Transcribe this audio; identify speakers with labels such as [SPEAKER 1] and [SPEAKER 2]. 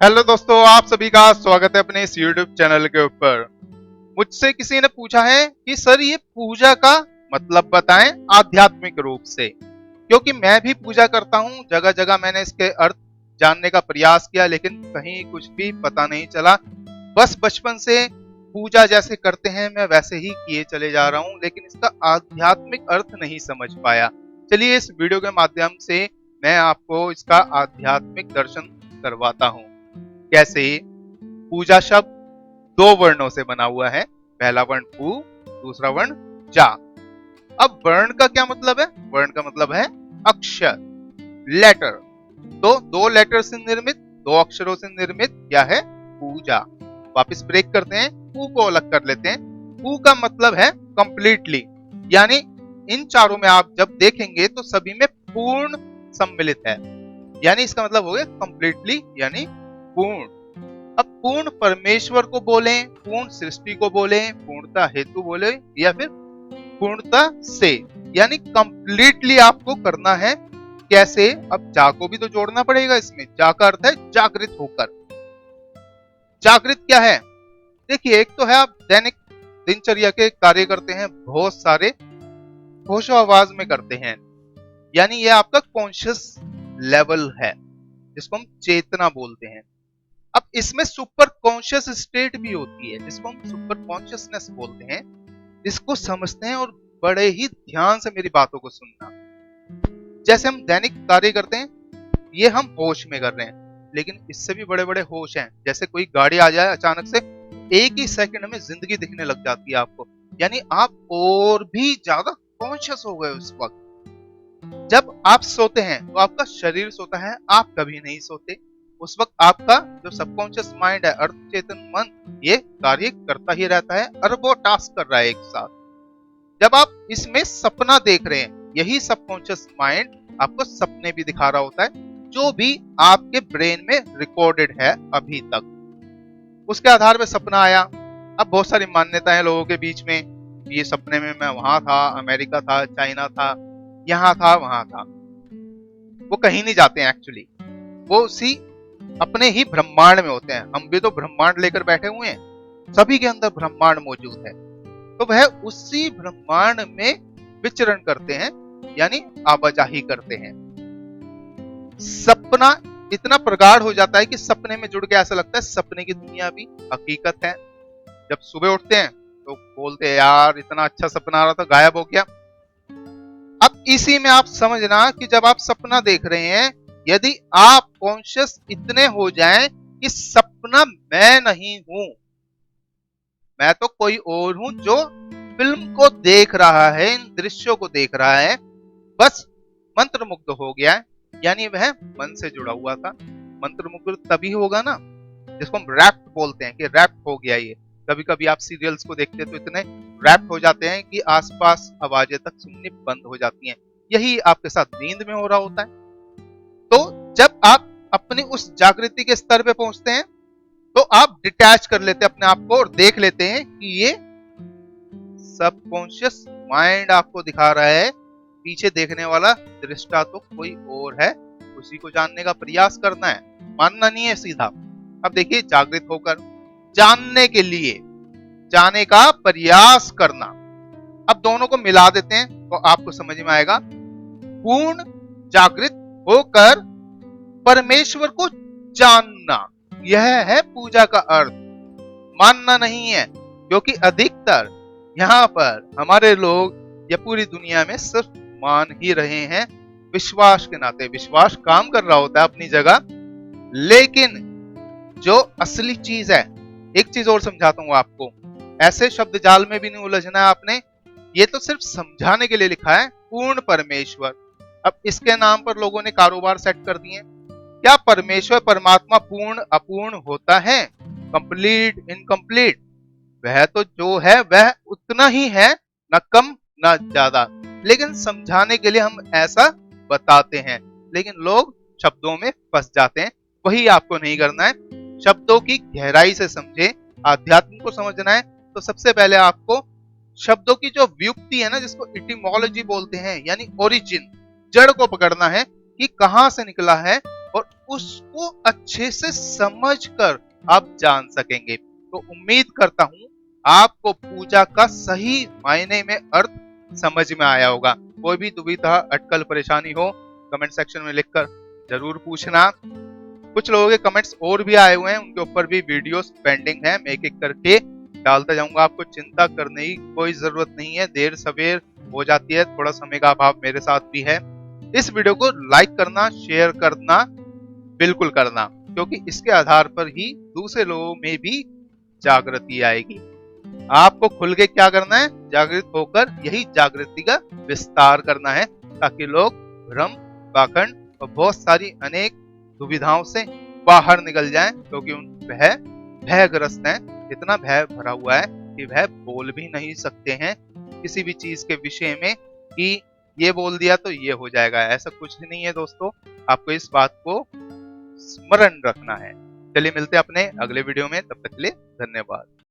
[SPEAKER 1] Hello दोस्तों, आप सभी का स्वागत है अपने इस YouTube चैनल के ऊपर। मुझसे किसी ने पूछा है कि सर ये पूजा का मतलब बताएं आध्यात्मिक रूप से, क्योंकि मैं भी पूजा करता हूं। जगह जगह मैंने इसके अर्थ जानने का प्रयास किया, लेकिन कहीं कुछ भी पता नहीं चला। बस बचपन से पूजा जैसे करते हैं मैं वैसे ही किए चले जा रहा हूं, लेकिन इसका आध्यात्मिक अर्थ नहीं समझ पाया। चलिए इस वीडियो के माध्यम से मैं आपको इसका आध्यात्मिक दर्शन करवाता हूं। कैसे? पूजा शब्द दो वर्णों से बना हुआ है, पहला वर्ण पू, दूसरा वर्ण जा। अब वर्ण का क्या मतलब है? वर्ण का मतलब है अक्षर, लेटर। तो दो लेटर से निर्मित, दो अक्षरों से निर्मित क्या है? पूजा। वापस ब्रेक करते हैं, पू को अलग कर लेते हैं। पू का मतलब है कंप्लीटली, यानी इन चारों में आप जब देखेंगे तो सभी में पूर्ण सम्मिलित है, यानी इसका मतलब हो गया कंप्लीटली यानी पूर्ण। अब पूर्ण परमेश्वर को बोलें, पूर्ण सृष्टि को बोलें, पूर्णता हेतु बोले, या फिर पूर्णता से, यानी कंप्लीटली आपको करना है। कैसे? अब जा को भी तो जोड़ना पड़ेगा इसमें। जा का अर्थ है जागृत होकर। जागृत क्या है? देखिए, एक तो है आप दैनिक दिनचर्या के कार्य करते हैं, बहुत सारे होशो आवाज में करते हैं, यानी ये आपका कॉन्शियस लेवल है, जिसको हम चेतना बोलते हैं। अब इसमें सुपर कॉन्शियस स्टेट भी होती है, जिसको हम सुपर कॉन्शियसनेस बोलते हैं। इसको समझते हैं और बड़े ही ध्यान से मेरी बातों को सुनना। जैसे हम दैनिक कार्य करते हैं, ये हम होश में कर रहे हैं, लेकिन इससे भी बड़े बड़े होश हैं। जैसे कोई गाड़ी आ जाए अचानक से, एक ही सेकंड में जिंदगी दिखने लग जाती है आपको, यानी आप और भी ज्यादा कॉन्शियस हो गए उस वक्त। जब आप सोते हैं तो आपका शरीर सोता है, आप कभी नहीं सोते। उस वक्त आपका जो सबकॉन्शियस माइंड है, अर्थ चेतन मन, ये कार्य करता ही रहता है, अरबों टास्क कर रहा है एक साथ। जब आप इसमें सपना देख रहे हैं, यही सबकॉन्शियस माइंड आपको सपने भी दिखा रहा होता है, जो भी आपके ब्रेन में रिकॉर्डेड है अभी तक। उसके आधार पर सपना आया। अब बहुत सारी मान्यताएं लोगों के बीच में, ये सपने में मैं वहां था, अमेरिका था, चाइना था, यहाँ था, वहां था। वो कहीं नहीं जाते हैं एक्चुअली, वो उसी अपने ही ब्रह्मांड में होते हैं। हम भी तो ब्रह्मांड लेकर बैठे हुए हैं, सभी के अंदर ब्रह्मांड मौजूद है, तो वह उसी ब्रह्मांड में विचरण करते हैं, यानी आवाजाही करते हैं। सपना इतना प्रगाढ़ हो जाता है कि सपने में जुड़ के ऐसा लगता है सपने की दुनिया भी हकीकत है। जब सुबह उठते हैं तो बोलते हैं यार इतना अच्छा सपना आ रहा था, गायब हो गया। अब इसी में आप समझना कि जब आप सपना देख रहे हैं, यदि आप कॉन्शियस इतने हो जाएं कि सपना मैं नहीं हूं, मैं तो कोई और हूं जो फिल्म को देख रहा है, इन दृश्यों को देख रहा है, बस मंत्रमुग्ध हो गया है, यानी वह मन से जुड़ा हुआ था। मंत्रमुग्ध तभी होगा ना, जिसको हम रैप्ट बोलते हैं, कि रैप्ट हो गया ये। कभी कभी आप सीरियल्स को देखते हैं तो इतने रैप्ट हो जाते हैं कि आसपास आवाजें तक सुननी बंद हो जाती हैं। यही आपके साथ नींद में हो रहा होता है। तो जब आप अपनी उस जागृति के स्तर पे पहुंचते हैं, तो आप डिटैच कर लेते हैं अपने आप को और देख लेते हैं कि ये सबकॉन्शियस माइंड आपको दिखा रहा है, पीछे देखने वाला दृष्टा तो कोई और है, उसी को जानने का प्रयास करना है, मानना नहीं है सीधा। अब देखिए, जागृत होकर जानने के लिए जाने का प्रयास करना। अब दोनों को मिला देते हैं तो आपको समझ में आएगा। पूर्ण जागृत होकर परमेश्वर को जानना, यह है पूजा का अर्थ। मानना नहीं है, क्योंकि अधिकतर यहाँ पर हमारे लोग या पूरी दुनिया में सिर्फ मान ही रहे हैं, विश्वास के नाते। विश्वास काम कर रहा होता है अपनी जगह, लेकिन जो असली चीज है, एक चीज और समझाता हूं आपको, ऐसे शब्द जाल में भी नहीं उलझना है आपने। ये तो सिर्फ समझाने के लिए लिखा है, पूर्ण परमेश्वर। अब इसके नाम पर लोगों ने कारोबार सेट कर दिए। क्या परमेश्वर परमात्मा पूर्ण अपूर्ण होता है? Complete incomplete? वह तो जो है वह उतना ही है, न कम न ज्यादा। लेकिन समझाने के लिए हम ऐसा बताते हैं, लेकिन लोग शब्दों में फंस जाते हैं। वही आपको नहीं करना है, शब्दों की गहराई से समझे। आध्यात्म को समझना है तो सबसे पहले आपको शब्दों की जो व्युक्ति है ना, जिसको इटिमोलॉजी बोलते हैं, यानी ओरिजिन, जड़ को पकड़ना है कि कहां से निकला है और उसको अच्छे से समझकर आप जान सकेंगे। तो उम्मीद करता हूं आपको पूजा का सही मायने में अर्थ समझ में आया होगा। कोई भी दुविधा, अटकल, परेशानी हो कमेंट सेक्शन में लिखकर जरूर पूछना। कुछ लोगों के कमेंट्स और भी आए हुए हैं, उनके ऊपर भी वीडियोस पेंडिंग है, मैं एक एक करके डालता जाऊंगा। आपको चिंता करने की कोई जरूरत नहीं है, देर सवेर हो जाती है, थोड़ा समय का अभाव मेरे साथ भी है। इस वीडियो को लाइक करना, शेयर करना बिल्कुल करना, क्योंकि इसके आधार पर ही दूसरे लोगों में भी जागृति आएगी। आपको खुल के क्या करना है, जागृत होकर यही जागृति का विस्तार करना है, ताकि लोग भ्रम, पाखंड और बहुत सारी अनेक दुविधाओं से बाहर निकल जाएं, क्योंकि वह भयग्रस्त हैं, इतना भय भरा हुआ है कि वह बोल भी नहीं सकते हैं किसी भी चीज के विषय में कि ये बोल दिया तो ये हो जाएगा। ऐसा कुछ नहीं है दोस्तों, आपको इस बात को स्मरण रखना है। चलिए मिलते हैं अपने अगले वीडियो में, तब तक के लिए धन्यवाद।